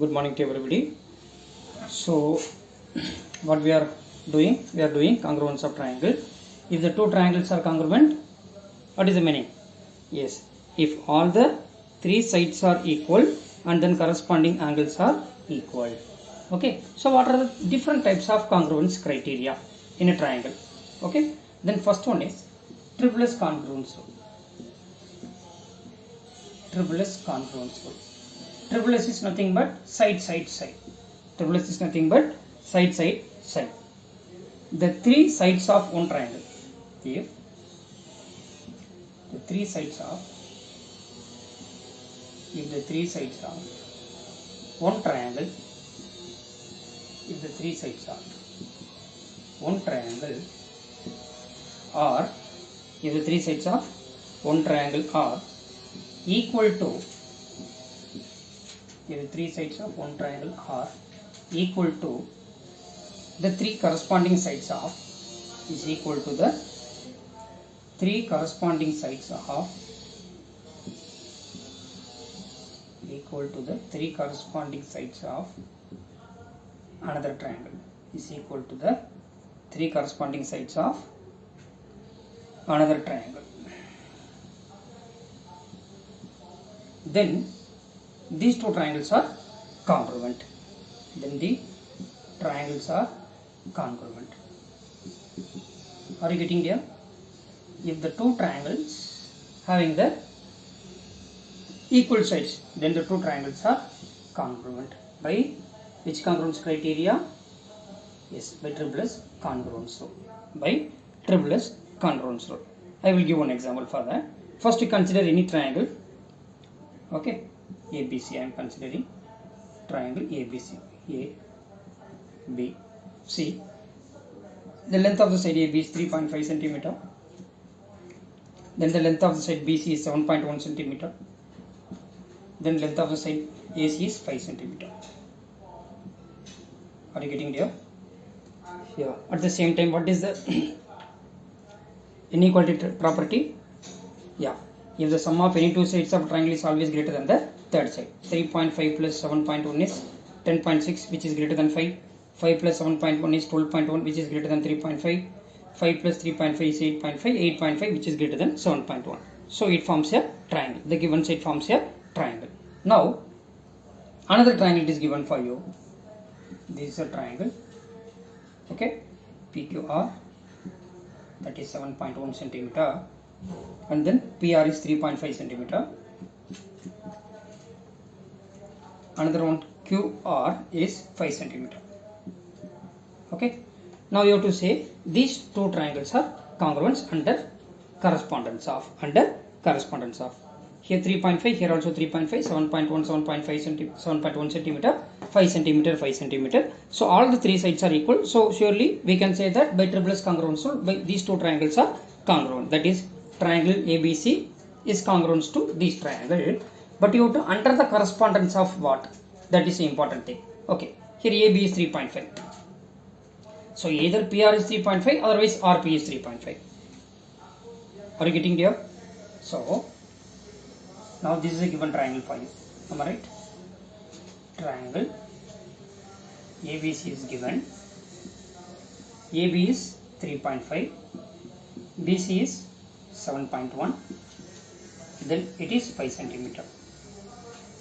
Good morning to everybody. So, what we are doing? We are doing congruence of triangle. If the two triangles are congruent, what is the meaning? Yes, if all the three sides are equal and then corresponding angles are equal. Okay, so what are the different types of congruence criteria in a triangle? Okay, then first one is triple congruence rule. Triple congruence rule. Triple S is nothing but side, side, side. Triple S is nothing but side, side, side. The three sides of one triangle. If the three sides of one triangle, if the three sides of one triangle are, if the three sides of one triangle are equal to, if the three sides of one triangle are equal to the three corresponding sides of is equal to the three corresponding sides of equal to the three corresponding sides of another triangle is equal to the three corresponding sides of another triangle. Then these two triangles are congruent. Then the triangles are congruent. Are you getting there? If the two triangles having the equal sides, then the two triangles are congruent. By which congruence criteria? Yes, by triple congruence rule. By triple congruence rule. I will give one example for that. First, you consider any triangle. Okay, ABC. I am considering triangle ABC. A, B, C. The length of the side AB is 3.5 centimeter. Then the length of the side BC is 7.1 centimeter. Then length of the side AC is 5 centimeter. Are you getting there? Yeah. At the same time, what is the inequality property? Yeah. If the sum of any two sides of a triangle is always greater than the third side. 3.5 plus 7.1 is 10.6, which is greater than 5. 5 plus 7.1 is 12.1, which is greater than 3.5. 5 plus 3.5 is 8.5. 8.5, which is greater than 7.1. So it forms a triangle. The given side forms a triangle. Now, another triangle is given for you. This is a triangle. Okay, PQR, that is 7.1 centimeter, and then PR is 3.5 centimeter. Another one QR is 5 centimeter. Okay, now you have to say these two triangles are congruent under correspondence of. Here 3.5, here also 3.5, 7.1, 7.1 centimeter, 5 centimeter, 5 centimeter. So all the three sides are equal. So surely we can say that by triple congruence rule, by these two triangles are congruent. That is, triangle ABC is congruent to this triangle. But you have to under the correspondence of what? That is the important thing. Okay, here AB is 3.5. So either PR is 3.5, otherwise RP is 3.5. Are you getting there? So now this is a given triangle for you. Am I right? Triangle ABC is given. AB is 3.5, BC is 7.1, then it is 5 centimeter.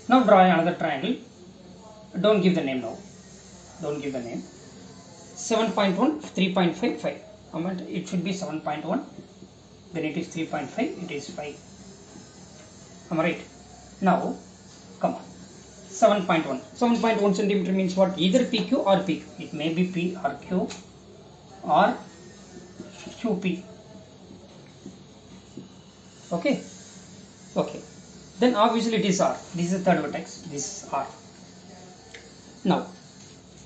Now draw another triangle. Don't give the name now. Don't give the name. 7.1, 3.5, 5. It should be 7.1. Then it is 3.5. It is 5. Am I right? Now, come on. 7.1. 7.1 centimeter means what? Either PQ or PQ. It may be P or Q or QP. Okay? Okay. Then obviously it is R. This is the third vertex. This is R. Now,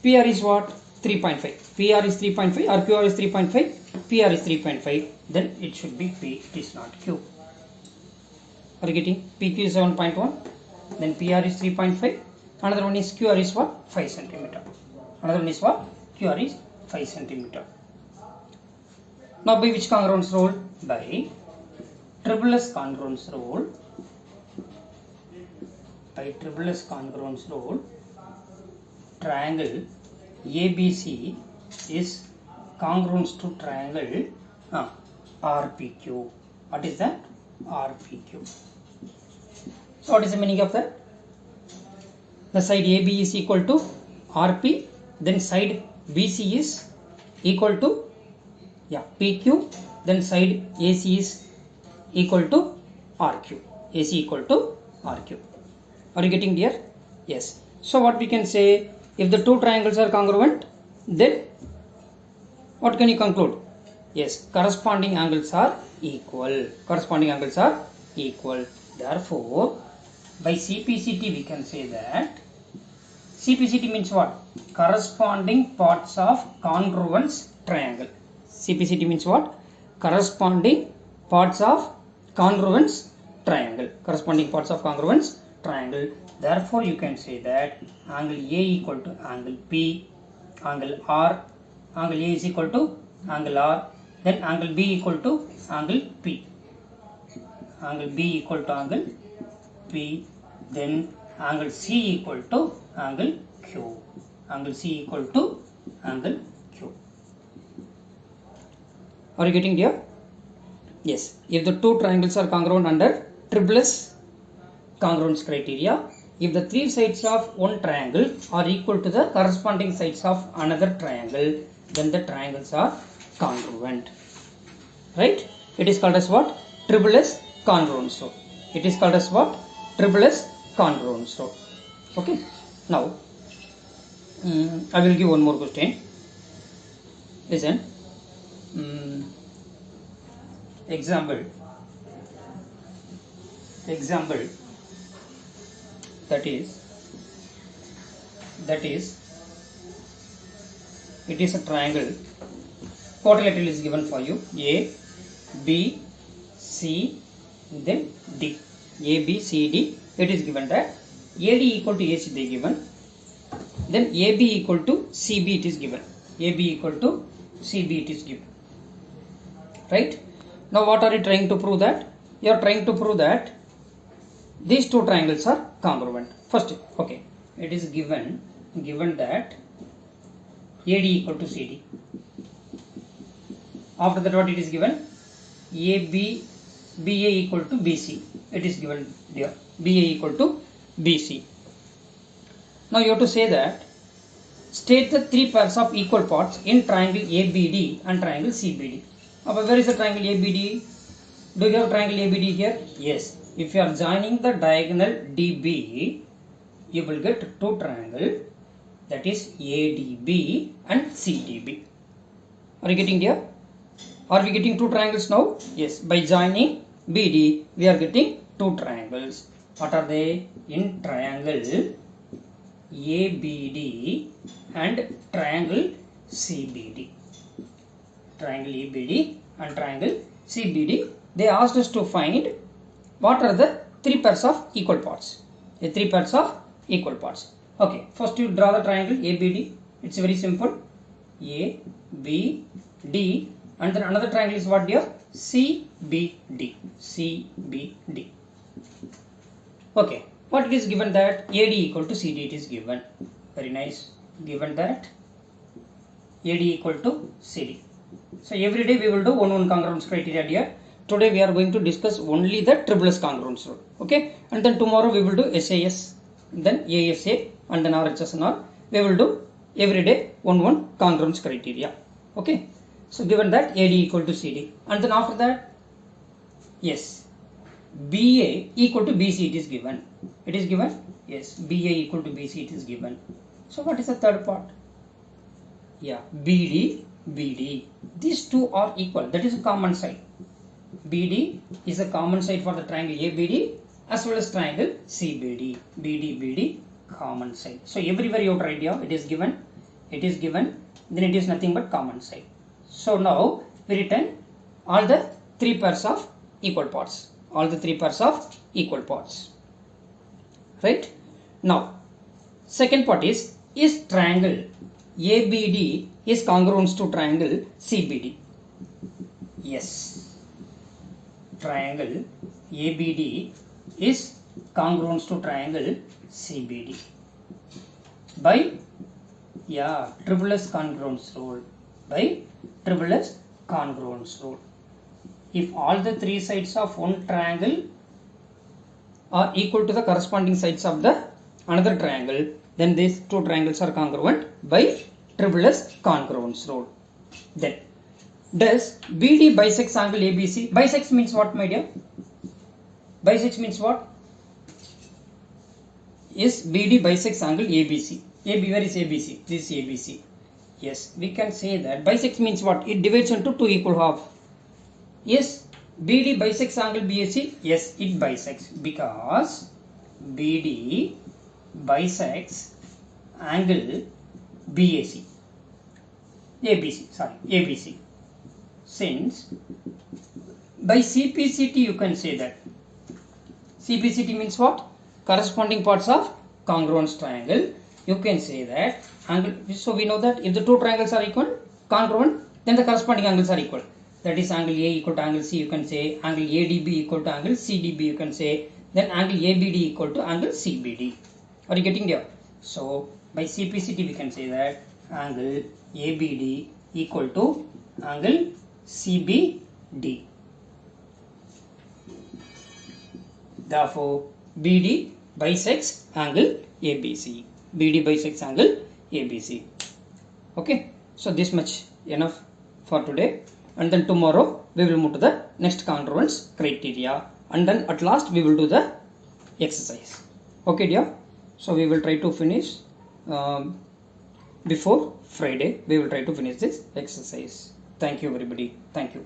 PR is what? 3.5. PR is 3.5 or QR is 3.5. PR is 3.5. Then it should be P. It is not Q. Are you getting? PQ is 7.1. Then PR is 3.5. Another one is QR is what? 5 centimeter. Another one is what? QR is 5 centimeter. Now by which congruence rule? By triple congruence rule. By triple congruence rule, triangle ABC is congruent to triangle RPQ. What is that? RPQ. So what is the meaning of that? The side AB is equal to RP, then side BC is equal to PQ, then side AC is equal to RQ. AC equal to RQ. Are you getting here? Yes. So what we can say, if the two triangles are congruent, then what can you conclude? Yes, corresponding angles are equal. Corresponding angles are equal. Therefore, by CPCT we can say that CPCT means what? Corresponding parts of congruence triangle. CPCT means what? Corresponding parts of congruence triangle. Corresponding parts of congruence triangle. Therefore, you can say that angle A equal to angle P, angle R, angle A is equal to angle R, then angle B equal to angle P, angle B equal to angle P, then angle C equal to angle Q, angle C equal to angle Q. Are you getting here? Yes. If the two triangles are congruent under Triplus congruence criteria, if the three sides of one triangle are equal to the corresponding sides of another triangle, then the triangles are congruent. Right? It is called as what? Triplus congruence. So it is called as what? Triplus congruence. So okay. Now I will give one more question. Listen. Example that is it is a triangle. Quadrilateral is given for you. A, B, C, then D. A, B, C, D. It is given that AD equal to AC they given. Then AB equal to CB it is given. AB equal to CB it is given. Right? Now what are you trying to prove that? You are trying to prove that these two triangles are congruent. First, okay, it is given that AD equal to CD. After that, what it is given? AB, BA equal to BC. It is given here. BA equal to BC. Now you have to say that state the three pairs of equal parts in triangle ABD and triangle CBD. Where is the triangle ABD? Do you have triangle ABD here? Yes. If you are joining the diagonal DB, you will get two triangles, that is ADB and CDB. Are you getting here? Are we getting two triangles now? Yes. By joining BD, we are getting two triangles. What are they? In triangle ABD and triangle CBD. Triangle ABD and triangle CBD. They asked us to find what are the three pairs of equal parts. The three pairs of equal parts. Okay, first you draw the triangle ABD. It's very simple. A, B, D, and then another triangle is what dear? CBD. CBD. Okay, what it is given that AD equal to CD it is given. Very nice. Given that AD equal to CD. So every day we will do one congruence criteria here. Today we are going to discuss only the Triplus congruence rule. Okay, and then tomorrow we will do SAS, then ASA, and then RHS and all. We will do every day one congruence criteria. Okay, so given that AD equal to CD, and then after that, yes, BA equal to BC it is given. It is given. Yes, BA equal to BC it is given. So what is the third part? Yeah, BD, BD. These two are equal. That is a common side. BD is a common side for the triangle ABD as well as triangle CBD. BD, BD, common side. So everywhere you write here, it is given, then it is nothing but common side. So now we written all the three pairs of equal parts. All the three pairs of equal parts. Right? Now, second part is triangle ABD is congruent to triangle CBD? Yes. Triangle ABD is congruent to triangle CBD by Yeah, triple S congruence rule. By triple S congruence rule. If all the three sides of one triangle are equal to the corresponding sides of the another triangle, then these two triangles are congruent by triple S congruence rule. Then, does BD bisects angle ABC? Bisects means what, my dear? Bisects means what? Yes, BD bisects angle ABC. AB, where is ABC? This is ABC. Yes, we can say that bisects means what? It divides into two equal half. Yes, BD bisects angle BAC. Yes, it bisects because BD bisects angle BAC. ABC. Since by CPCT you can say that. CPCT means what? Corresponding parts of congruence triangle. You can say that angle. So we know that if the two triangles are equal, congruent, then the corresponding angles are equal. That is angle A equal to angle C. You can say angle ADB equal to angle CDB. You can say then angle ABD equal to angle CBD. Are you getting there? So by CPCT we can say that angle ABD equal to angle CBD. Therefore, BD bisects angle ABC. BD bisects angle ABC. Okay. So this much enough for today. And then tomorrow we will move to the next congruence criteria. And then at last we will do the exercise. Okay, dear. So we will try to finish before Friday. We will try to finish this exercise. Thank you, everybody. Thank you.